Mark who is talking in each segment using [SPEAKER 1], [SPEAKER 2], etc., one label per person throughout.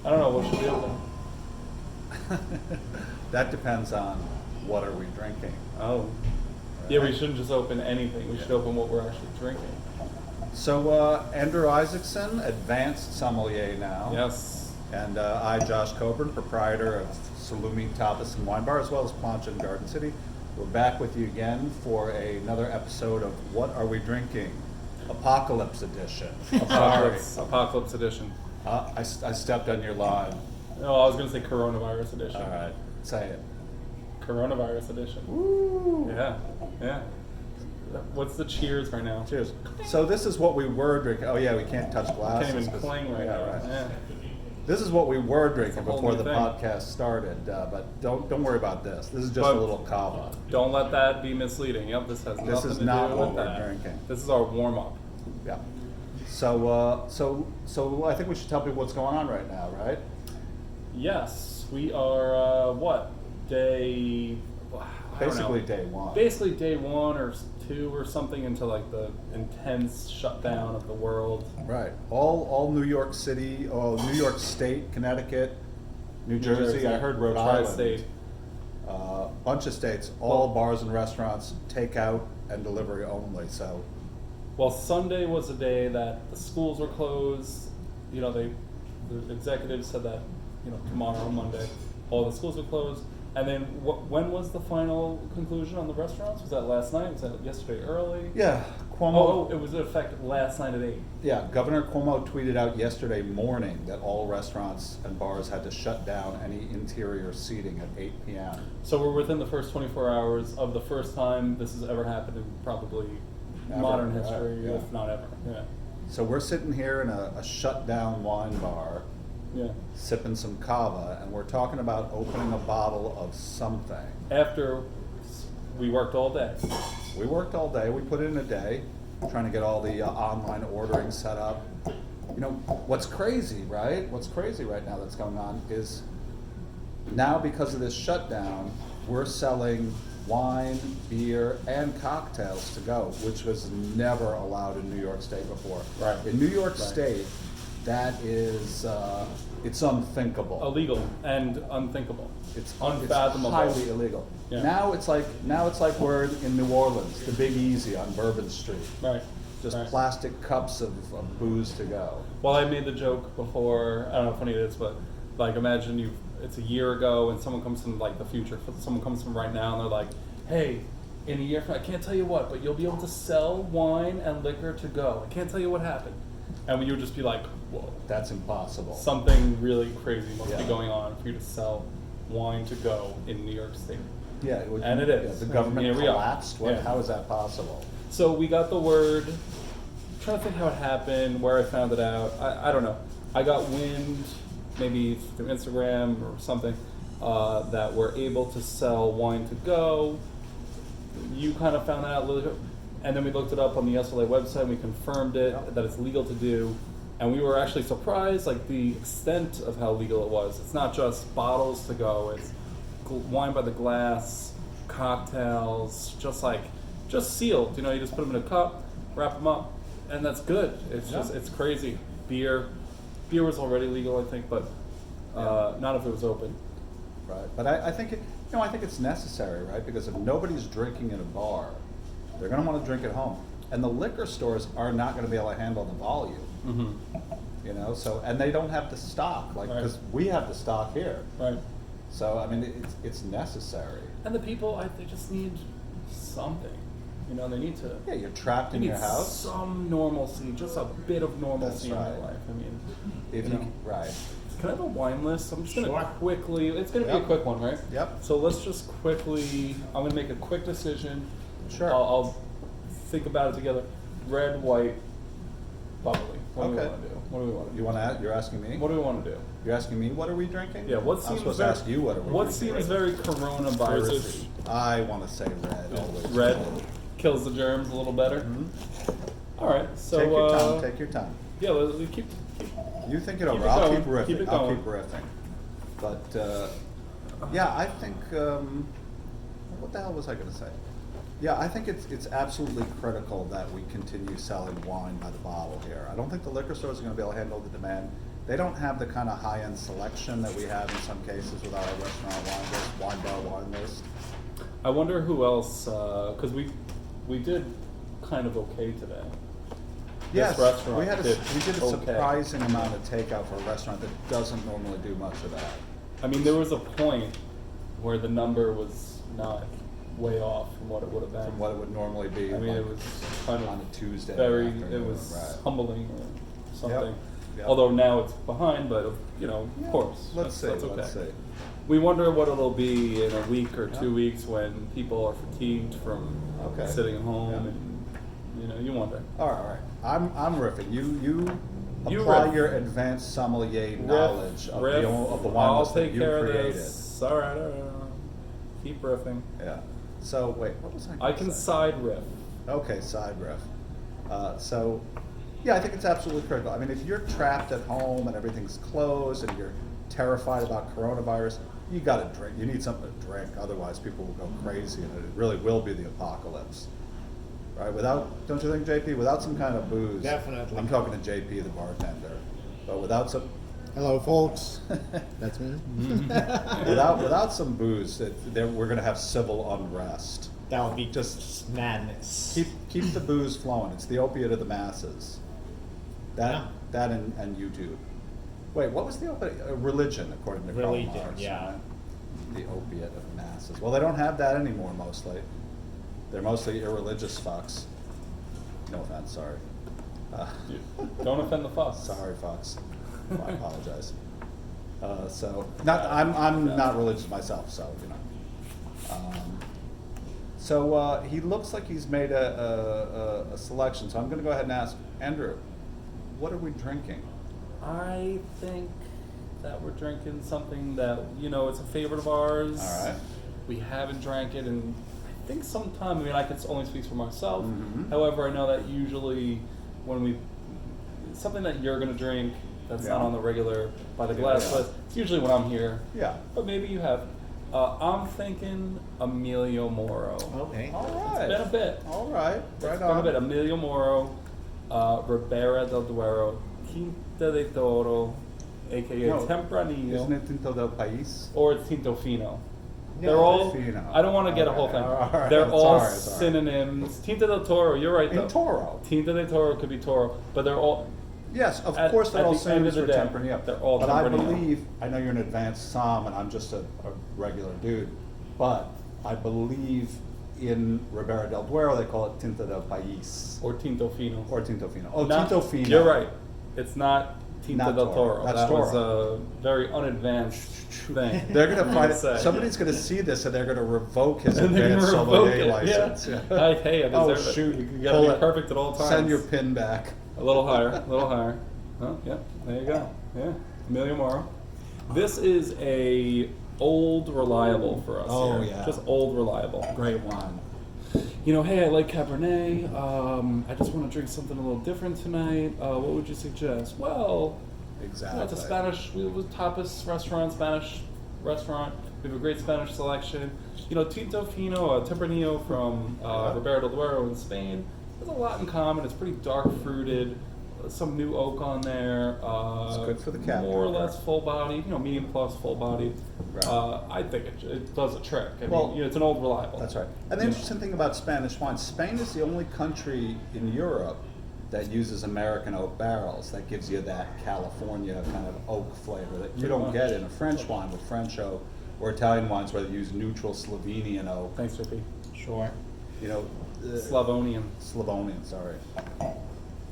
[SPEAKER 1] I don't know, what should we open?
[SPEAKER 2] That depends on what are we drinking.
[SPEAKER 1] Oh. Yeah, we shouldn't just open anything. We should open what we're actually drinking.
[SPEAKER 2] So Andrew Isaacson, advanced sommelier now.
[SPEAKER 1] Yes.
[SPEAKER 2] And I, Josh Coburn, proprietor of Salumi, Tapas, and Wine Bar, as well as Plancha and Garden City. We're back with you again for another episode of What Are We Drinking? Apocalypse Edition.
[SPEAKER 1] Apocalypse Edition.
[SPEAKER 2] I stepped on your line.
[SPEAKER 1] No, I was going to say Coronavirus Edition.
[SPEAKER 2] All right, say it.
[SPEAKER 1] Coronavirus Edition.
[SPEAKER 2] Woo!
[SPEAKER 1] Yeah, yeah. What's the cheers right now?
[SPEAKER 2] Cheers. So this is what we were drinking. Oh yeah, we can't touch glasses.
[SPEAKER 1] Can't even cling right now.
[SPEAKER 2] Right.
[SPEAKER 1] Yeah.
[SPEAKER 2] This is what we were drinking
[SPEAKER 1] whole
[SPEAKER 2] before
[SPEAKER 1] new
[SPEAKER 2] the
[SPEAKER 1] thing.
[SPEAKER 2] podcast started, but don't worry about this. This is just
[SPEAKER 1] But
[SPEAKER 2] a little kava.
[SPEAKER 1] Don't let that be misleading. Yep, this has
[SPEAKER 2] This
[SPEAKER 1] nothing
[SPEAKER 2] is
[SPEAKER 1] to
[SPEAKER 2] not
[SPEAKER 1] do
[SPEAKER 2] what
[SPEAKER 1] with
[SPEAKER 2] we're
[SPEAKER 1] that.
[SPEAKER 2] drinking.
[SPEAKER 1] This is our warm up.
[SPEAKER 2] Yeah. So I think we should tell people what's going on right now, right?
[SPEAKER 1] Yes, we are. What day? I don't know.
[SPEAKER 2] Basically day one.
[SPEAKER 1] Basically day 1 or 2 or something into like the intense shutdown of the world.
[SPEAKER 2] Right. All New York City, New York State, Connecticut, New Jersey. I heard Rhode
[SPEAKER 1] Tri-state.
[SPEAKER 2] Island. Bunch of states. All
[SPEAKER 1] Well-
[SPEAKER 2] bars and restaurants, takeout and delivery only. So.
[SPEAKER 1] Well, Sunday was a day that the schools were closed. You know, the executives said that, you know, tomorrow, Monday, all the schools were closed. And then when was the final conclusion on the restaurants? Was that last night? Was that yesterday early?
[SPEAKER 2] Yeah, Cuomo.
[SPEAKER 1] Oh, it was in effect last night at 8.
[SPEAKER 2] Yeah, Governor Cuomo tweeted out yesterday morning that all restaurants and bars had to shut down any interior seating at 8 p.m.
[SPEAKER 1] So we're within the first 24 hours of the first time this has ever happened in probably
[SPEAKER 2] Ever,
[SPEAKER 1] modern
[SPEAKER 2] right,
[SPEAKER 1] history,
[SPEAKER 2] yeah.
[SPEAKER 1] if not ever. Yeah.
[SPEAKER 2] So we're sitting here in a shut down wine bar,
[SPEAKER 1] Yeah.
[SPEAKER 2] sipping some kava, and we're talking about opening a bottle of something.
[SPEAKER 1] After we worked all day.
[SPEAKER 2] We worked all day, we put in a day, trying to get all the online ordering set up. You know, what's crazy, right? What's crazy right now that's going on is now because of this shutdown, we're selling wine, beer, and cocktails to go, which was never allowed in New York State before.
[SPEAKER 1] Right.
[SPEAKER 2] In New York
[SPEAKER 1] Right.
[SPEAKER 2] State, that is, it's unthinkable.
[SPEAKER 1] Illegal and unthinkable.
[SPEAKER 2] It's
[SPEAKER 1] unfathomable.
[SPEAKER 2] highly illegal.
[SPEAKER 1] Yeah.
[SPEAKER 2] Now it's like we're in New Orleans, the Big Easy on Bourbon Street.
[SPEAKER 1] Right.
[SPEAKER 2] Just
[SPEAKER 1] right.
[SPEAKER 2] plastic cups of booze to go.
[SPEAKER 1] Well, I made the joke before. I don't know how funny it is, but like, imagine it's a year ago, and someone comes from like the future. Someone comes from right now, and they're like, "Hey, in a year from I can't tell you what, but you'll be able to sell wine and liquor to go. I can't tell you what happened." And you would just be like, "Whoa,
[SPEAKER 2] That's impossible.
[SPEAKER 1] something really crazy must
[SPEAKER 2] Yeah.
[SPEAKER 1] be going on for you to sell wine to go in New York State."
[SPEAKER 2] Yeah, it would,
[SPEAKER 1] And it is.
[SPEAKER 2] The government
[SPEAKER 1] Here we are.
[SPEAKER 2] collapsed.
[SPEAKER 1] Yeah.
[SPEAKER 2] How is that possible?
[SPEAKER 1] So we got the word. I'm trying to think how it happened, where I found it out. I don't know. I got wind, maybe through Instagram or something, that we're able to sell wine to go. You kind of found that out a little bit. And then we looked it up on the SLA website and we confirmed it, that it's legal to do. And we were actually surprised, like the extent of how legal it was. It's not just bottles to go, it's wine by the glass, cocktails, just sealed. You know, you just put them in a cup, wrap them up, and that's good. It's just, it's crazy. Beer was already legal, I think, but not if it was open.
[SPEAKER 2] Right. But I think I think it's necessary, right? Because if nobody's drinking in a bar, they're going to want to drink at home, and the liquor stores are not going to be able to handle the volume.
[SPEAKER 1] Mm-hmm.
[SPEAKER 2] You know, so and they don't have the stock, like because
[SPEAKER 1] Right.
[SPEAKER 2] we have the stock here.
[SPEAKER 1] Right.
[SPEAKER 2] So I mean, it's necessary.
[SPEAKER 1] And the people, they just need something. You know, they need to.
[SPEAKER 2] Yeah, you're trapped
[SPEAKER 1] They
[SPEAKER 2] in
[SPEAKER 1] need
[SPEAKER 2] your house.
[SPEAKER 1] some normalcy, just a bit of normalcy
[SPEAKER 2] That's
[SPEAKER 1] in their
[SPEAKER 2] right.
[SPEAKER 1] life. I mean,
[SPEAKER 2] If
[SPEAKER 1] you
[SPEAKER 2] you
[SPEAKER 1] know.
[SPEAKER 2] right.
[SPEAKER 1] Can I have a wine list? I'm just gonna
[SPEAKER 2] Sure.
[SPEAKER 1] quickly. It's gonna be a
[SPEAKER 2] Yep.
[SPEAKER 1] quick one, right?
[SPEAKER 2] Yep.
[SPEAKER 1] So let's just quickly. I'm gonna make a quick decision.
[SPEAKER 2] Sure.
[SPEAKER 1] I'll think about it together. Red, white, bubbly. What do we
[SPEAKER 2] Okay.
[SPEAKER 1] want to do? What do we want to do?
[SPEAKER 2] You want to? You're asking me.
[SPEAKER 1] What do we want to do?
[SPEAKER 2] You're asking me. What are we drinking?
[SPEAKER 1] Yeah. What
[SPEAKER 2] I'm
[SPEAKER 1] seems
[SPEAKER 2] supposed
[SPEAKER 1] very,
[SPEAKER 2] to ask you what are we
[SPEAKER 1] What
[SPEAKER 2] drinking.
[SPEAKER 1] seems very coronavirus?
[SPEAKER 2] I want to say red. Always.
[SPEAKER 1] Red kills the germs a little better.
[SPEAKER 2] Mhm.
[SPEAKER 1] All right. So
[SPEAKER 2] Take your time. Take your time.
[SPEAKER 1] yeah, let's keep.
[SPEAKER 2] You think it
[SPEAKER 1] Keep
[SPEAKER 2] over.
[SPEAKER 1] it
[SPEAKER 2] I'll
[SPEAKER 1] going.
[SPEAKER 2] keep riffing.
[SPEAKER 1] Keep it
[SPEAKER 2] I'll
[SPEAKER 1] going.
[SPEAKER 2] keep riffing. But yeah, I think. What the hell was I going to say? Yeah, I think it's absolutely critical that we continue selling wine by the bottle here. I don't think the liquor stores are going to be able to handle the demand. They don't have the kind of high-end selection that we have in some cases with our restaurant wine list, wine bar wine list.
[SPEAKER 1] I wonder who else, because we did kind of okay today.
[SPEAKER 2] Yes,
[SPEAKER 1] This restaurant
[SPEAKER 2] we did a
[SPEAKER 1] okay.
[SPEAKER 2] surprising amount of takeout for a restaurant that doesn't normally do much of that.
[SPEAKER 1] I mean, there was a point where the number was not way off from what it would have been.
[SPEAKER 2] From what it would normally be.
[SPEAKER 1] I mean,
[SPEAKER 2] like,
[SPEAKER 1] it was kind
[SPEAKER 2] on
[SPEAKER 1] of
[SPEAKER 2] a Tuesday.
[SPEAKER 1] very,
[SPEAKER 2] afternoon,
[SPEAKER 1] it was
[SPEAKER 2] right.
[SPEAKER 1] humbling or something.
[SPEAKER 2] Yep.
[SPEAKER 1] Although now it's behind, but you know, of course,
[SPEAKER 2] Let's
[SPEAKER 1] that's okay.
[SPEAKER 2] Let's see.
[SPEAKER 1] We wonder what it'll be in a week or 2 weeks when people are fatigued from sitting at home, and you know, you wonder.
[SPEAKER 2] All right. I'm riffing. You
[SPEAKER 1] You
[SPEAKER 2] apply
[SPEAKER 1] riff.
[SPEAKER 2] your advanced sommelier knowledge of
[SPEAKER 1] Riff.
[SPEAKER 2] of the wine
[SPEAKER 1] I'll
[SPEAKER 2] list that
[SPEAKER 1] take
[SPEAKER 2] you
[SPEAKER 1] care
[SPEAKER 2] created.
[SPEAKER 1] of this. All right. Keep riffing.
[SPEAKER 2] Yeah. So wait, what was I?
[SPEAKER 1] I
[SPEAKER 2] gonna
[SPEAKER 1] can
[SPEAKER 2] say?
[SPEAKER 1] side riff.
[SPEAKER 2] Okay, side riff. So, yeah, I think it's absolutely critical. I mean, if you're trapped at home and everything's closed and you're terrified about coronavirus, you got to drink. You need something to drink. Otherwise, people will go crazy, and it really will be the apocalypse. Right? Don't you think, JP? Without some kind of booze.
[SPEAKER 3] Definitely.
[SPEAKER 2] I'm talking to JP, the bartender. But without some,
[SPEAKER 3] Hello, folks. That's me.
[SPEAKER 2] without some booze, we're going to have civil unrest.
[SPEAKER 3] That would be
[SPEAKER 2] Just
[SPEAKER 3] just madness.
[SPEAKER 2] Keep the booze flowing. It's the opiate of the masses.
[SPEAKER 3] Yeah.
[SPEAKER 2] That and YouTube. Wait, what was the opiate? Religion, according to Karl
[SPEAKER 3] Religion,
[SPEAKER 2] Marx,
[SPEAKER 3] yeah.
[SPEAKER 2] right? The opiate of masses. Well, they don't have that anymore. Mostly, they're mostly irreligious fucks. No offense, sorry.
[SPEAKER 1] Don't offend the fuss.
[SPEAKER 2] Sorry, fucks. I apologize. I'm not religious myself, so you know. So he looks like he's made a selection. So I'm going to go ahead and ask Andrew, what are we drinking?
[SPEAKER 1] I think that we're drinking something that, you know, it's a favorite of ours.
[SPEAKER 2] All right.
[SPEAKER 1] We haven't drank it in, I think, some time. I mean, I can only speak for myself.
[SPEAKER 2] Mhm.
[SPEAKER 1] However, I know that usually when something that you're going to drink that's not
[SPEAKER 2] Yeah.
[SPEAKER 1] on the regular by the glass
[SPEAKER 2] Yeah.
[SPEAKER 1] list, it's usually when I'm here.
[SPEAKER 2] Yeah.
[SPEAKER 1] But maybe you have. I'm thinking Emilio Moro.
[SPEAKER 3] Okay.
[SPEAKER 2] All right.
[SPEAKER 1] It's been a bit.
[SPEAKER 2] All right.
[SPEAKER 1] It's
[SPEAKER 2] Right
[SPEAKER 1] been
[SPEAKER 2] on.
[SPEAKER 1] a bit. Emilio Moro, Ribera del Duero, Quinta de Toro, aka
[SPEAKER 2] No,
[SPEAKER 1] Tempranillo,
[SPEAKER 2] Isn't it Tinto del País?
[SPEAKER 1] or it's Tinto Fino.
[SPEAKER 3] No,
[SPEAKER 1] They're all.
[SPEAKER 2] Fino.
[SPEAKER 1] I don't want to get a whole
[SPEAKER 2] Okay,
[SPEAKER 1] thing.
[SPEAKER 2] all right,
[SPEAKER 1] They're all
[SPEAKER 2] sorry.
[SPEAKER 1] synonyms. Tinta del Toro. You're right though.
[SPEAKER 2] In Toro.
[SPEAKER 1] Tinta de Toro could be Toro, but they're all.
[SPEAKER 2] Yes, of
[SPEAKER 1] At-
[SPEAKER 2] course they're
[SPEAKER 1] at
[SPEAKER 2] all
[SPEAKER 1] the end of
[SPEAKER 2] synonyms
[SPEAKER 1] the
[SPEAKER 2] for
[SPEAKER 1] day,
[SPEAKER 2] Tempranillo.
[SPEAKER 1] they're all
[SPEAKER 2] But I
[SPEAKER 1] Tempranillo.
[SPEAKER 2] believe, I know you're an advanced som and I'm just a regular dude, but I believe in Ribera del Duero they call it Tinta del País
[SPEAKER 1] Or Tinto Fino.
[SPEAKER 2] or Tinto Fino. Oh,
[SPEAKER 1] Not-
[SPEAKER 2] Tinto Fino.
[SPEAKER 1] You're right. It's not Tinta
[SPEAKER 2] Not
[SPEAKER 1] del
[SPEAKER 2] Toro.
[SPEAKER 1] Toro.
[SPEAKER 2] That's
[SPEAKER 1] That was
[SPEAKER 2] Toro.
[SPEAKER 1] a very unadvanced thing.
[SPEAKER 2] They're gonna find
[SPEAKER 1] Say.
[SPEAKER 2] somebody's gonna see this and they're gonna revoke his
[SPEAKER 1] And they're
[SPEAKER 2] advanced
[SPEAKER 1] gonna revoke
[SPEAKER 2] sommelier
[SPEAKER 1] it.
[SPEAKER 2] license.
[SPEAKER 1] Yeah. Hey, I
[SPEAKER 2] Oh
[SPEAKER 1] deserve it.
[SPEAKER 2] shoot!
[SPEAKER 1] You gotta be perfect at all times.
[SPEAKER 2] Send your pin back.
[SPEAKER 1] A little higher, a little higher. Oh, yeah, there you go. Yeah, Emilio Moro. This is a old reliable for us
[SPEAKER 2] Oh,
[SPEAKER 1] here.
[SPEAKER 2] yeah.
[SPEAKER 1] Just old reliable.
[SPEAKER 2] Great wine.
[SPEAKER 1] You know, hey, I like Cabernet. I just want to drink something a little different tonight. What would you suggest? Well,
[SPEAKER 2] Exactly.
[SPEAKER 1] it's a Spanish, with Tapas restaurant, Spanish restaurant. We have a great Spanish selection. You know, Tinto Fino, Tempranillo from Ribera del Duero in Spain. There's a lot in common. It's pretty dark fruited. Some new oak on there.
[SPEAKER 2] It's good for the captain,
[SPEAKER 1] More or
[SPEAKER 2] right?
[SPEAKER 1] less full bodied. You know, medium plus full bodied.
[SPEAKER 2] Right.
[SPEAKER 1] I think it does a trick. I
[SPEAKER 2] Well,
[SPEAKER 1] mean, you know, it's an old reliable.
[SPEAKER 2] That's right. And the interesting thing about Spanish wine, Spain is the only country in Europe that uses American oak barrels. That gives you that California kind of oak flavor that you don't get in a French wine with French oak, or Italian wines where they use neutral Slovenian oak.
[SPEAKER 1] Thanks, JP.
[SPEAKER 3] Sure.
[SPEAKER 2] You know,
[SPEAKER 1] Slavonian.
[SPEAKER 2] Slavonian. Sorry.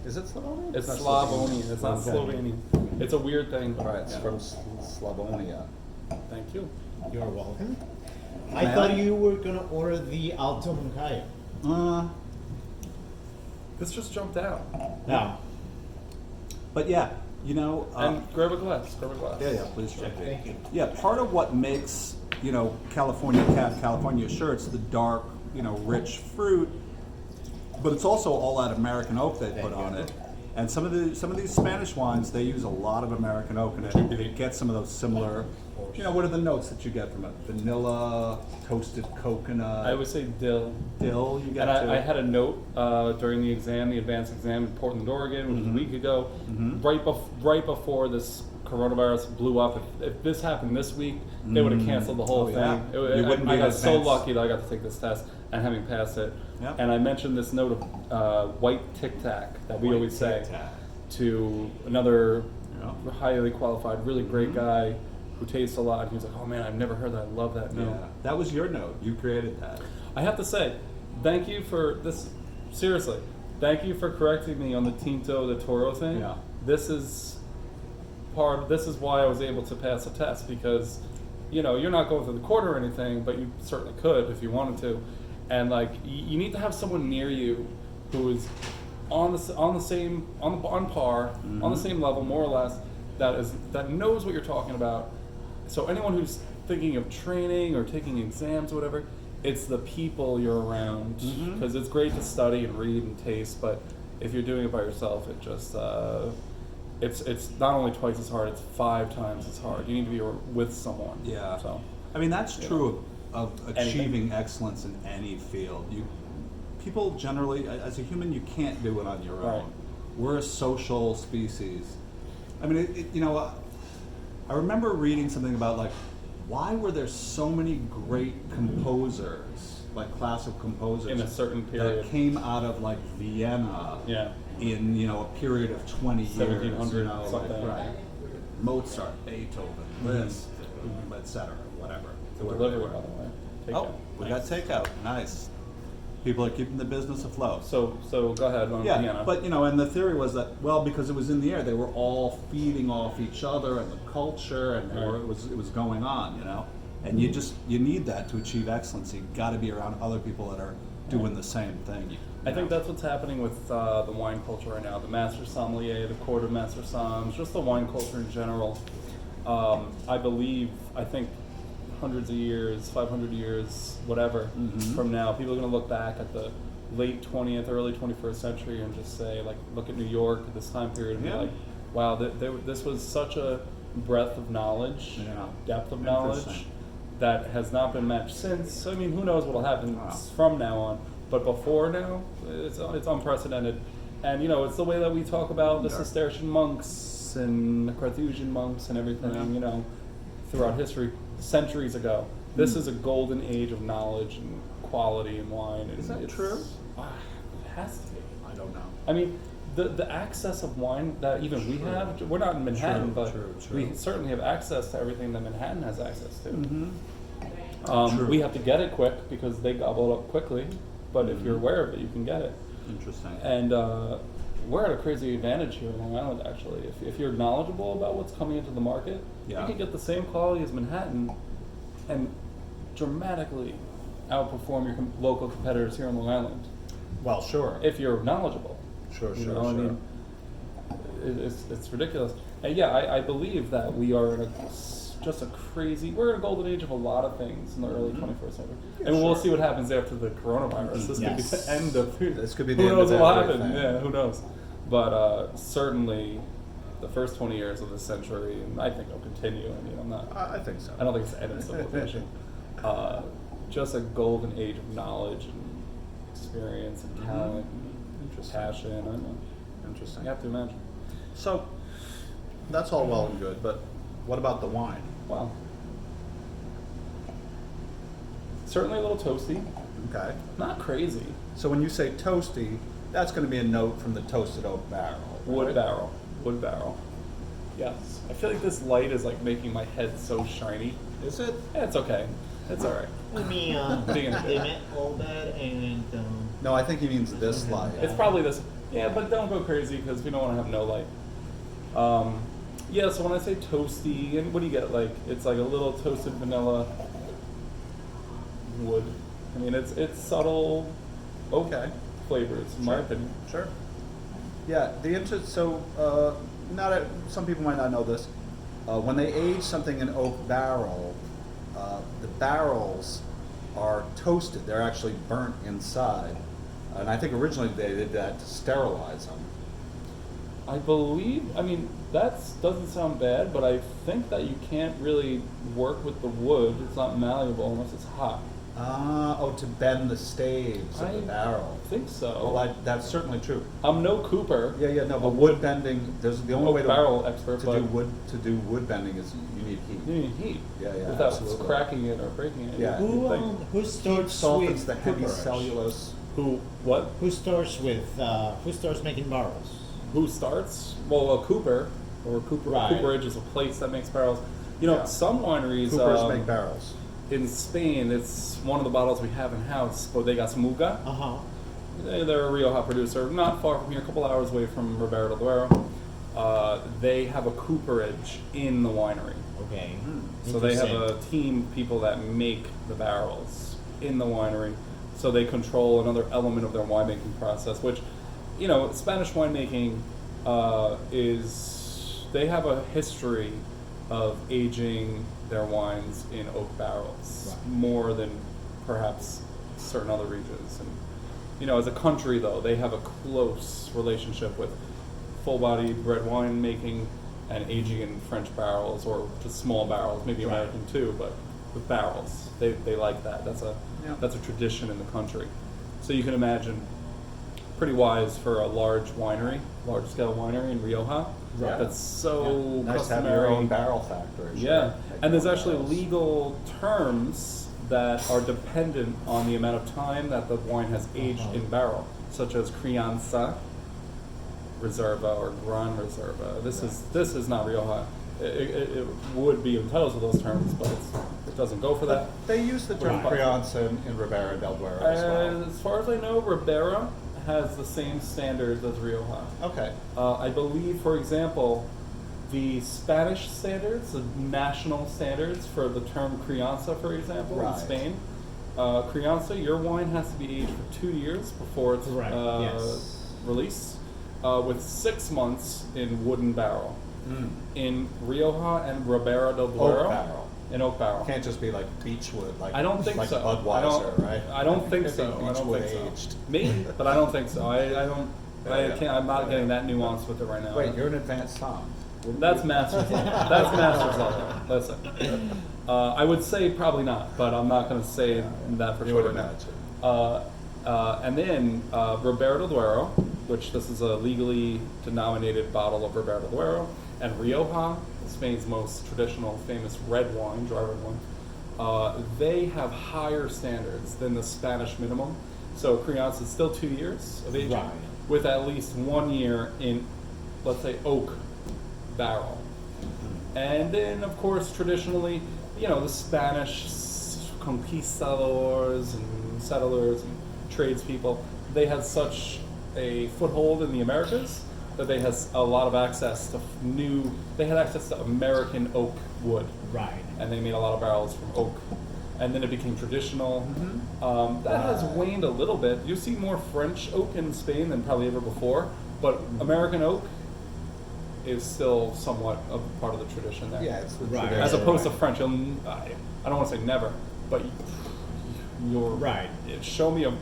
[SPEAKER 2] Is it Slavonian?
[SPEAKER 1] It's
[SPEAKER 2] Not
[SPEAKER 1] Slavonian. It's not
[SPEAKER 2] Okay.
[SPEAKER 1] Slovenian. It's a weird thing.
[SPEAKER 2] All right, it's
[SPEAKER 1] Yeah.
[SPEAKER 2] from Slavonia.
[SPEAKER 1] Thank you.
[SPEAKER 3] You're welcome.
[SPEAKER 2] May
[SPEAKER 3] I thought
[SPEAKER 2] I?
[SPEAKER 3] you were gonna order the Alto Moncayo.
[SPEAKER 1] This just jumped out.
[SPEAKER 3] No.
[SPEAKER 4] But yeah, you know,
[SPEAKER 1] And grab a glass. Grab a glass.
[SPEAKER 4] yeah, please, JP.
[SPEAKER 3] Thank you.
[SPEAKER 4] Yeah, part of what makes, you know, California sure, it's the dark, you know, rich fruit, but it's also all that American oak they put on it. And some of these Spanish wines, they use a lot of American oak in it. And it gets some of those similar, you know, what are the notes that you get from it? Vanilla, toasted coconut,
[SPEAKER 1] I would say dill.
[SPEAKER 4] dill. You get
[SPEAKER 1] And
[SPEAKER 4] too.
[SPEAKER 1] I had a note during the exam, the advanced exam in Portland, Oregon, which was a week ago, right before this coronavirus blew up, if this happened this week, they would have canceled the whole
[SPEAKER 4] Oh,
[SPEAKER 1] thing.
[SPEAKER 4] yeah. You wouldn't
[SPEAKER 1] I
[SPEAKER 4] be
[SPEAKER 1] got
[SPEAKER 4] as
[SPEAKER 1] so
[SPEAKER 4] advanced.
[SPEAKER 1] lucky that I got to take this test and having passed it.
[SPEAKER 4] Yep.
[SPEAKER 1] And I mentioned this note of white Tic Tac that we
[SPEAKER 4] White
[SPEAKER 1] always say
[SPEAKER 4] Tic Tac.
[SPEAKER 1] to another
[SPEAKER 4] Yeah.
[SPEAKER 1] highly qualified, really great guy who tastes a lot. And he was like, "Oh man, I've never heard that. I love that note."
[SPEAKER 4] Yeah. That was your note. You created that.
[SPEAKER 1] I have to say, thank you for this. Seriously, thank you for correcting me on the Tinto de Toro thing.
[SPEAKER 4] Yeah.
[SPEAKER 1] This is why I was able to pass the test, because you're not going through the court or anything, but you certainly could if you wanted to. And like you need to have someone near you who is on par, on the same level more or less, that knows what you're talking about. So anyone who's thinking of training or taking exams or whatever, it's the people you're around, because it's great to study and read and taste, but if you're doing it by yourself, it just it's not only twice as hard, it's 5 times as hard. You need to be with someone.
[SPEAKER 4] Yeah.
[SPEAKER 1] So
[SPEAKER 4] I mean, that's
[SPEAKER 1] Yeah.
[SPEAKER 4] true of achieving
[SPEAKER 1] Anything.
[SPEAKER 4] excellence in any field. People generally, as a human, you can't do it on your
[SPEAKER 1] Right.
[SPEAKER 4] own. We're a social species. I mean, I remember reading something about like, why were there so many great composers, like classical composers,
[SPEAKER 1] in a certain period.
[SPEAKER 4] that came out of like Vienna
[SPEAKER 1] Yeah.
[SPEAKER 4] in a period of 20 years,
[SPEAKER 1] 1700
[SPEAKER 4] like,
[SPEAKER 1] something.
[SPEAKER 4] right? Mozart, Beethoven, Liszt, etc. Whatever. Whoever they
[SPEAKER 1] Delivery,
[SPEAKER 4] were.
[SPEAKER 1] by the way.
[SPEAKER 4] Oh,
[SPEAKER 1] Takeout.
[SPEAKER 4] we
[SPEAKER 1] Nice.
[SPEAKER 4] got takeout. Nice. People are keeping the business afloat.
[SPEAKER 1] So go ahead on
[SPEAKER 4] Yeah,
[SPEAKER 1] Vienna.
[SPEAKER 4] but and the theory was that because it was in the air, they were all feeding off each other and the culture, and
[SPEAKER 1] Right.
[SPEAKER 4] it was going on, And you need that to achieve excellence. You got to be around other people that are doing the same thing.
[SPEAKER 1] I think that's what's happening with the wine culture right now. The master sommelier, the court of master somms, just the wine culture in general. I think hundreds of years, 500 years, whatever, from now, people are going to look back at the late 20th, early 21st century and just say, like, look at New York at this time period and be
[SPEAKER 4] Yeah.
[SPEAKER 1] like, wow, this was such a breadth of knowledge,
[SPEAKER 4] Yeah.
[SPEAKER 1] depth of knowledge
[SPEAKER 4] Interesting.
[SPEAKER 1] that has not been matched since. I mean, who knows what will happen
[SPEAKER 4] Wow.
[SPEAKER 1] from now on, but before now, it's unprecedented. And it's the way that we talk about the
[SPEAKER 4] Yeah.
[SPEAKER 1] Cistercian monks and the Carthusian monks and everything, throughout history, centuries ago. This is a golden age of knowledge and quality in wine. And
[SPEAKER 4] Is that
[SPEAKER 1] it's-
[SPEAKER 4] true?
[SPEAKER 1] It has to be.
[SPEAKER 4] I don't know.
[SPEAKER 1] I mean, the access of wine that even we have, we're not in Manhattan,
[SPEAKER 4] True,
[SPEAKER 1] but
[SPEAKER 4] true.
[SPEAKER 1] we certainly have access to everything that Manhattan has access to.
[SPEAKER 4] True.
[SPEAKER 1] We have to get it quick because they gobble it up quickly, but if you're aware of it, you can get it.
[SPEAKER 4] Interesting.
[SPEAKER 1] And we're at a crazy advantage here in Long Island, actually. If you're knowledgeable about what's coming into the market,
[SPEAKER 4] Yeah.
[SPEAKER 1] you can get the same quality as Manhattan and dramatically outperform your local competitors here in Long Island
[SPEAKER 2] Well, sure.
[SPEAKER 1] if you're knowledgeable.
[SPEAKER 2] Sure,
[SPEAKER 1] You
[SPEAKER 2] sure,
[SPEAKER 1] know, I
[SPEAKER 2] sure.
[SPEAKER 1] mean, it's ridiculous. And yeah, I believe that we are in we're in a golden age of a lot of things in the early 21st century.
[SPEAKER 2] Yeah,
[SPEAKER 1] And we'll
[SPEAKER 2] sure.
[SPEAKER 1] see what happens after the coronavirus. This
[SPEAKER 3] Yes.
[SPEAKER 1] could be the end of
[SPEAKER 2] This could be the
[SPEAKER 1] who
[SPEAKER 2] end
[SPEAKER 1] knows
[SPEAKER 2] of
[SPEAKER 1] what will happen.
[SPEAKER 2] everything.
[SPEAKER 1] Yeah, who knows. But certainly the first 20 years of this century, and I think it'll continue. I mean,
[SPEAKER 2] I think so.
[SPEAKER 1] I don't think it's the end of civilization. Just a golden age of knowledge and experience and talent and
[SPEAKER 2] Interesting.
[SPEAKER 1] passion. I don't know.
[SPEAKER 2] Interesting.
[SPEAKER 1] You have to imagine.
[SPEAKER 2] So, that's all well and good, but what about the wine?
[SPEAKER 1] Wow. Certainly a little toasty.
[SPEAKER 2] Okay.
[SPEAKER 1] Not crazy.
[SPEAKER 2] So when you say toasty, that's going to be a note from the toasted oak barrel.
[SPEAKER 1] Wood
[SPEAKER 2] right?
[SPEAKER 1] barrel. Wood barrel. Yes. I feel like this light is like making my head so shiny.
[SPEAKER 2] Is it?
[SPEAKER 1] Yeah, it's okay. It's alright.
[SPEAKER 3] Let me
[SPEAKER 1] Dig into it.
[SPEAKER 3] dim it a little bit and
[SPEAKER 2] No, I think he means this light.
[SPEAKER 1] It's probably this. Yeah, but don't go crazy because we don't want to have no light. Yeah, so when I say toasty, and what do you get? Like, it's like a little toasted vanilla wood. I mean, it's subtle oak
[SPEAKER 2] Okay.
[SPEAKER 1] flavors, in my
[SPEAKER 2] Sure.
[SPEAKER 1] opinion.
[SPEAKER 2] Sure. Yeah, some people might not know this. When they age something in oak barrel, the barrels are toasted. They're actually burnt inside. And I think originally they did that to sterilize them.
[SPEAKER 1] I mean, that doesn't sound bad, but I think that you can't really work with the wood. It's not malleable unless it's hot.
[SPEAKER 2] To bend the staves of the barrel.
[SPEAKER 1] I think so.
[SPEAKER 2] Well, that's certainly true.
[SPEAKER 1] I'm no Cooper.
[SPEAKER 2] Yeah, no, but wood bending, there's the only
[SPEAKER 1] Oak
[SPEAKER 2] way to
[SPEAKER 1] barrel expert, but
[SPEAKER 2] to do wood bending is you need heat.
[SPEAKER 1] you need heat.
[SPEAKER 2] Yeah,
[SPEAKER 1] Without
[SPEAKER 2] absolutely.
[SPEAKER 1] cracking it or breaking it.
[SPEAKER 2] Yeah.
[SPEAKER 3] Who
[SPEAKER 2] Heat
[SPEAKER 3] starts
[SPEAKER 2] softens
[SPEAKER 3] with
[SPEAKER 2] the heavy
[SPEAKER 3] cooperage?
[SPEAKER 2] cellulose.
[SPEAKER 1] Who? What?
[SPEAKER 3] Who starts making barrels?
[SPEAKER 1] Who starts? Well, a Cooper or Cooper.
[SPEAKER 3] Right.
[SPEAKER 1] Cooperage is a place that makes barrels. You know,
[SPEAKER 2] Yeah.
[SPEAKER 1] some wineries.
[SPEAKER 2] Coopers make barrels.
[SPEAKER 1] In Spain, it's one of the bottles we have in house. Bodegas Muga. They're a Rioja producer, not far from here, a couple hours away from Ribera del Duero. They have a cooperage in the winery.
[SPEAKER 3] Okay.
[SPEAKER 1] So they have
[SPEAKER 3] Interesting.
[SPEAKER 1] a team of people that make the barrels in the winery. So they control another element of their winemaking process, which, you know, Spanish winemaking they have a history of aging their wines in oak barrels more than perhaps certain other regions. And, you know, as a country, though, they have a close relationship with full-bodied red wine making and aging in French barrels or just small barrels, maybe American too, but with barrels. They like that. That's a tradition in the country. So you can imagine, pretty wise for a large scale winery in Rioja.
[SPEAKER 2] Right.
[SPEAKER 1] That's so
[SPEAKER 2] Nice to have
[SPEAKER 1] customary.
[SPEAKER 2] your own barrel factory.
[SPEAKER 1] Yeah,
[SPEAKER 2] Make
[SPEAKER 1] and there's
[SPEAKER 2] your own
[SPEAKER 1] actually
[SPEAKER 2] barrels.
[SPEAKER 1] legal terms that are dependent on the amount of time that the wine has aged in barrel, such as crianza, reserva, or gran reserva. This is not Rioja. It would be entitled to those terms, but it doesn't go for that.
[SPEAKER 2] They use the term
[SPEAKER 1] Right.
[SPEAKER 2] crianza in Ribera del Duero as well.
[SPEAKER 1] As far as I know, Ribera has the same standards as Rioja.
[SPEAKER 2] Okay.
[SPEAKER 1] I believe, for example, the Spanish standards, the national standards for the term crianza, for example,
[SPEAKER 2] Right.
[SPEAKER 1] in Spain, crianza, your wine has to be aged for 2 years before it's
[SPEAKER 3] Correct, yes.
[SPEAKER 1] released, with 6 months in wooden barrel. In Rioja and Ribera del Duero,
[SPEAKER 2] Oak barrel.
[SPEAKER 1] in oak barrel.
[SPEAKER 2] Can't just be like beechwood, like
[SPEAKER 1] I don't think
[SPEAKER 2] like
[SPEAKER 1] so.
[SPEAKER 2] Budweiser, right?
[SPEAKER 1] I don't think
[SPEAKER 2] It'd
[SPEAKER 1] so.
[SPEAKER 2] be
[SPEAKER 1] I don't
[SPEAKER 2] beechwood
[SPEAKER 1] think so.
[SPEAKER 2] aged.
[SPEAKER 1] Maybe, but I don't think so. I don't. I
[SPEAKER 2] Yeah.
[SPEAKER 1] can't. I'm not getting that nuance with it right now.
[SPEAKER 2] Wait, you're an advanced Tom.
[SPEAKER 1] That's master's level. That's master's level. Listen, I would say probably not, but I'm not going to say that for
[SPEAKER 2] You
[SPEAKER 1] sure.
[SPEAKER 2] would
[SPEAKER 1] right now.
[SPEAKER 2] imagine.
[SPEAKER 1] And then Ribera del Duero, which this is a legally denominated bottle of Ribera del Duero, and Rioja, Spain's most traditional, famous red wine, dry red wine. They have higher standards than the Spanish minimum. So crianza is still 2 years of aging,
[SPEAKER 3] Right.
[SPEAKER 1] with at least 1 year in, let's say, oak barrel. And then, of course, traditionally, you know, the Spanish conquistadors and settlers and tradespeople, they had such a foothold in the Americas that they had a lot of access to they had access to American oak wood.
[SPEAKER 3] Right.
[SPEAKER 1] And they made a lot of barrels from oak. And then it became traditional. That has waned a little bit. You see more French oak in Spain than probably ever before, but American oak is still somewhat a part of the tradition there.
[SPEAKER 2] Yeah, it's the
[SPEAKER 3] Right.
[SPEAKER 2] tradition.
[SPEAKER 1] As opposed to
[SPEAKER 3] Right.
[SPEAKER 1] French, I don't want to say never, but you're
[SPEAKER 3] Right.
[SPEAKER 1] Show me a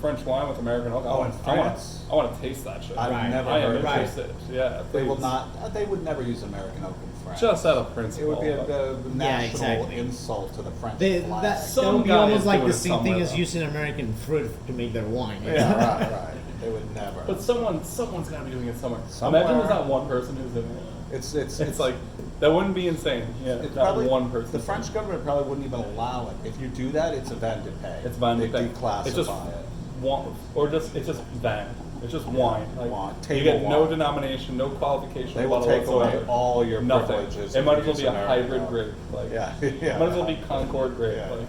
[SPEAKER 1] French wine with American oak.
[SPEAKER 2] Oh, in France?
[SPEAKER 1] I want to taste that shit.
[SPEAKER 2] I've
[SPEAKER 3] Right.
[SPEAKER 2] never
[SPEAKER 1] I am
[SPEAKER 2] heard
[SPEAKER 3] Right.
[SPEAKER 1] interested. Yeah,
[SPEAKER 2] They will
[SPEAKER 1] please.
[SPEAKER 2] not. They would never use American oak in France.
[SPEAKER 1] Just out of
[SPEAKER 2] It
[SPEAKER 1] principle.
[SPEAKER 2] would be
[SPEAKER 1] but-
[SPEAKER 2] a national
[SPEAKER 3] exactly.
[SPEAKER 2] insult to the French
[SPEAKER 3] That
[SPEAKER 2] flag.
[SPEAKER 1] Some
[SPEAKER 3] would be
[SPEAKER 1] guy
[SPEAKER 3] almost
[SPEAKER 1] is
[SPEAKER 3] like
[SPEAKER 1] doing
[SPEAKER 3] the
[SPEAKER 1] it
[SPEAKER 3] same thing
[SPEAKER 1] somewhere,
[SPEAKER 3] as
[SPEAKER 1] though.
[SPEAKER 3] using American fruit to make their wine.
[SPEAKER 2] Yeah, right. They would never.
[SPEAKER 1] But someone's got to be doing it somewhere.
[SPEAKER 2] Somewhere.
[SPEAKER 1] Imagine there's not one person who's doing it.
[SPEAKER 2] It's
[SPEAKER 1] Like that wouldn't be insane. Yeah,
[SPEAKER 2] It's
[SPEAKER 1] not
[SPEAKER 2] probably
[SPEAKER 1] one person.
[SPEAKER 2] The French government probably wouldn't even allow it. If you do that, it's a vin de paix.
[SPEAKER 1] It's vin de
[SPEAKER 2] They
[SPEAKER 1] paix.
[SPEAKER 2] declassify
[SPEAKER 1] It's just
[SPEAKER 2] it.
[SPEAKER 1] it's just vin. It's just wine. Like,
[SPEAKER 2] Wine.
[SPEAKER 1] you
[SPEAKER 2] Table
[SPEAKER 1] get no
[SPEAKER 2] wine.
[SPEAKER 1] denomination, no qualification.
[SPEAKER 2] They will
[SPEAKER 1] bottle
[SPEAKER 2] take away
[SPEAKER 1] whatsoever.
[SPEAKER 2] all your
[SPEAKER 1] Nothing.
[SPEAKER 2] privileges.
[SPEAKER 1] It
[SPEAKER 2] if
[SPEAKER 1] might
[SPEAKER 2] you
[SPEAKER 1] as well
[SPEAKER 2] use
[SPEAKER 1] be a
[SPEAKER 2] American
[SPEAKER 1] hybrid
[SPEAKER 2] oak.
[SPEAKER 1] grape. Like,
[SPEAKER 2] Yeah, yeah.
[SPEAKER 1] might as well be Concord grape.
[SPEAKER 2] Yeah.
[SPEAKER 1] Like,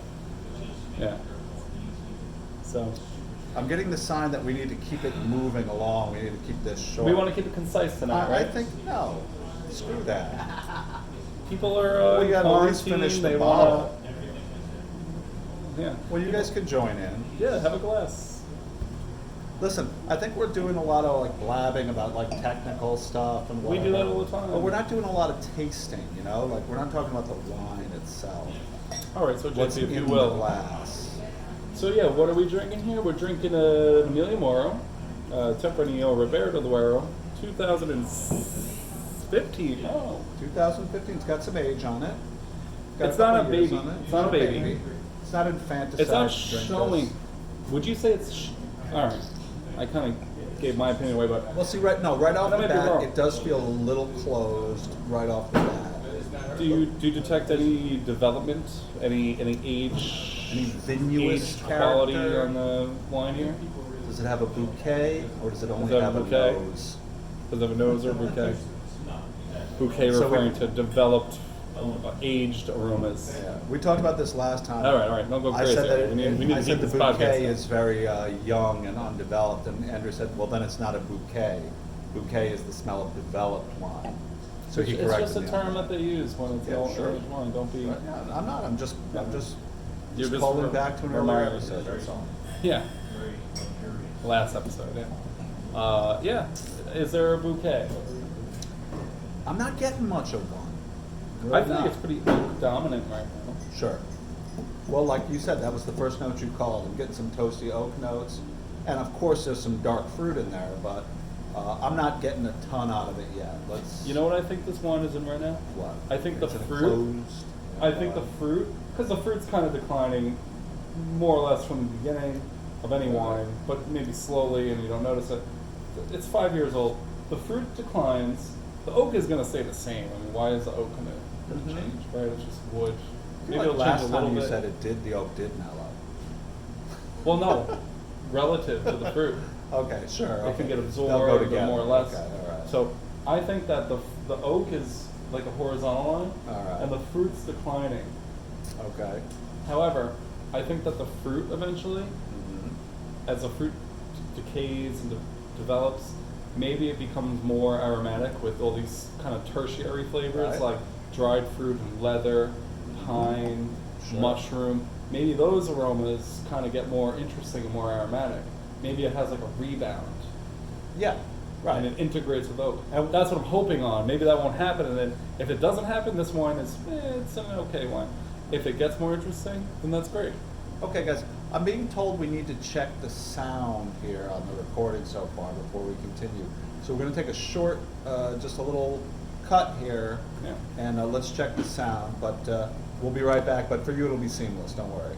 [SPEAKER 1] yeah. So
[SPEAKER 2] I'm getting the sign that we need to keep it moving along. We need to keep this short.
[SPEAKER 1] we want to keep it concise tonight,
[SPEAKER 2] I
[SPEAKER 1] right?
[SPEAKER 2] think no. Screw that.
[SPEAKER 1] People are
[SPEAKER 2] We gotta at least
[SPEAKER 1] quarantined,
[SPEAKER 2] finish the
[SPEAKER 1] they
[SPEAKER 2] bottle.
[SPEAKER 1] wanna- Yeah.
[SPEAKER 2] Well, you guys can join in.
[SPEAKER 1] Yeah, have a glass.
[SPEAKER 2] Listen, I think we're doing a lot of like blabbing about like technical stuff and
[SPEAKER 1] We
[SPEAKER 2] whatever.
[SPEAKER 1] do that all the time.
[SPEAKER 2] But we're not doing a lot of tasting, you know? Like we're not talking about the wine itself.
[SPEAKER 1] All right, so
[SPEAKER 2] What's
[SPEAKER 1] JP, if
[SPEAKER 2] in
[SPEAKER 1] you
[SPEAKER 2] the
[SPEAKER 1] will.
[SPEAKER 2] glass?
[SPEAKER 1] So yeah, what are we drinking here? We're drinking an Emilio Moro Tempranillo Ribera del Duero, 2015. Oh,
[SPEAKER 2] 2015. It's got some age on it. Got
[SPEAKER 1] It's not a
[SPEAKER 2] couple years
[SPEAKER 1] baby.
[SPEAKER 2] on it.
[SPEAKER 1] It's not a baby.
[SPEAKER 2] It's not infanticide.
[SPEAKER 1] It's not
[SPEAKER 2] drink
[SPEAKER 1] showing.
[SPEAKER 2] this.
[SPEAKER 1] Would you say it's? All right. I kind of gave my opinion away, but
[SPEAKER 2] Well, see, right off
[SPEAKER 1] That
[SPEAKER 2] the
[SPEAKER 1] might be
[SPEAKER 2] bat,
[SPEAKER 1] wrong.
[SPEAKER 2] it does feel a little closed right off the bat.
[SPEAKER 1] do you detect any development, any age,
[SPEAKER 2] Any vinous
[SPEAKER 1] age quality
[SPEAKER 2] character?
[SPEAKER 1] on the wine here?
[SPEAKER 2] Does it have a bouquet, or does it only
[SPEAKER 1] it
[SPEAKER 2] have
[SPEAKER 1] have
[SPEAKER 2] a
[SPEAKER 1] a bouquet?
[SPEAKER 2] nose?
[SPEAKER 1] Does it have a nose or bouquet? Bouquet
[SPEAKER 2] So we-
[SPEAKER 1] referring to developed, aged aromas.
[SPEAKER 2] Yeah, we talked about this last time.
[SPEAKER 1] All right, don't go
[SPEAKER 2] I
[SPEAKER 1] crazy.
[SPEAKER 2] said that
[SPEAKER 1] we need to
[SPEAKER 2] I
[SPEAKER 1] keep
[SPEAKER 2] said the
[SPEAKER 1] this podcast
[SPEAKER 2] bouquet
[SPEAKER 1] going.
[SPEAKER 2] is very young and undeveloped, and Andrew said, well, then it's not a bouquet. Bouquet is the smell of developed wine. So he
[SPEAKER 1] It's
[SPEAKER 2] corrected
[SPEAKER 1] just a
[SPEAKER 2] me on
[SPEAKER 1] term that they use when it's
[SPEAKER 2] Yeah,
[SPEAKER 1] all
[SPEAKER 2] sure.
[SPEAKER 1] aged wine. Don't be.
[SPEAKER 2] Right, yeah, I'm not. I'm just
[SPEAKER 1] You're just
[SPEAKER 2] calling back to an earlier
[SPEAKER 1] reminding us.
[SPEAKER 2] episode. That's all.
[SPEAKER 1] Yeah. Last episode, yeah. Yeah. Is there a bouquet?
[SPEAKER 2] I'm not getting much of one.
[SPEAKER 1] I
[SPEAKER 2] Really
[SPEAKER 1] think
[SPEAKER 2] not.
[SPEAKER 1] it's pretty oak dominant right now.
[SPEAKER 2] Sure. Well, like you said, that was the first note you called. I'm getting some toasty oak notes, and of course there's some dark fruit in there, but I'm not getting a ton out of it yet. Let's.
[SPEAKER 1] You know what I think this wine is in right now?
[SPEAKER 2] What?
[SPEAKER 1] I think the
[SPEAKER 2] It's in a
[SPEAKER 1] fruit.
[SPEAKER 2] closed-
[SPEAKER 1] I think the fruit, because the fruit's kind of declining more or less from the beginning of any wine, but maybe slowly and you don't notice it. It's 5 years old. The fruit declines. The oak is going to stay the same. I mean, why is the oak going to
[SPEAKER 2] Mhm.
[SPEAKER 1] change, right? It's just wood.
[SPEAKER 2] I
[SPEAKER 1] Maybe
[SPEAKER 2] feel
[SPEAKER 1] it'll
[SPEAKER 2] like
[SPEAKER 1] change
[SPEAKER 2] last
[SPEAKER 1] a little
[SPEAKER 2] time you
[SPEAKER 1] bit.
[SPEAKER 2] said it did, the oak did mellow.
[SPEAKER 1] Well, no, relative to the fruit.
[SPEAKER 2] Okay, sure.
[SPEAKER 1] It
[SPEAKER 2] okay.
[SPEAKER 1] can get
[SPEAKER 2] They'll
[SPEAKER 1] absorbed
[SPEAKER 2] go
[SPEAKER 1] or
[SPEAKER 2] together.
[SPEAKER 1] more or less.
[SPEAKER 2] Okay, all right.
[SPEAKER 1] So I think that the oak is like a horizontal line,
[SPEAKER 2] All right.
[SPEAKER 1] and the fruit's declining.
[SPEAKER 2] Okay.
[SPEAKER 1] However, I think that the fruit eventually,
[SPEAKER 2] Mhm.
[SPEAKER 1] as the fruit decays and develops, maybe it becomes more aromatic with all these kind of tertiary flavors
[SPEAKER 2] Right.
[SPEAKER 1] like dried fruit and leather, pine,
[SPEAKER 2] Sure.
[SPEAKER 1] mushroom. Maybe those aromas kind of get more interesting and more aromatic. Maybe it has like a rebound.
[SPEAKER 2] Yeah. Right.
[SPEAKER 1] And it integrates with oak.
[SPEAKER 2] And-
[SPEAKER 1] That's what I'm hoping on. Maybe that won't happen, and then if it doesn't happen, this wine is it's an okay wine. If it gets more interesting, then that's great.
[SPEAKER 2] Okay, guys. I'm being told we need to check the sound here on the recording so far before we continue. So we're going to take a short, just a little cut here,
[SPEAKER 1] Yeah.
[SPEAKER 2] and let's check the sound. But we'll be right back. But for you, it'll be seamless. Don't worry.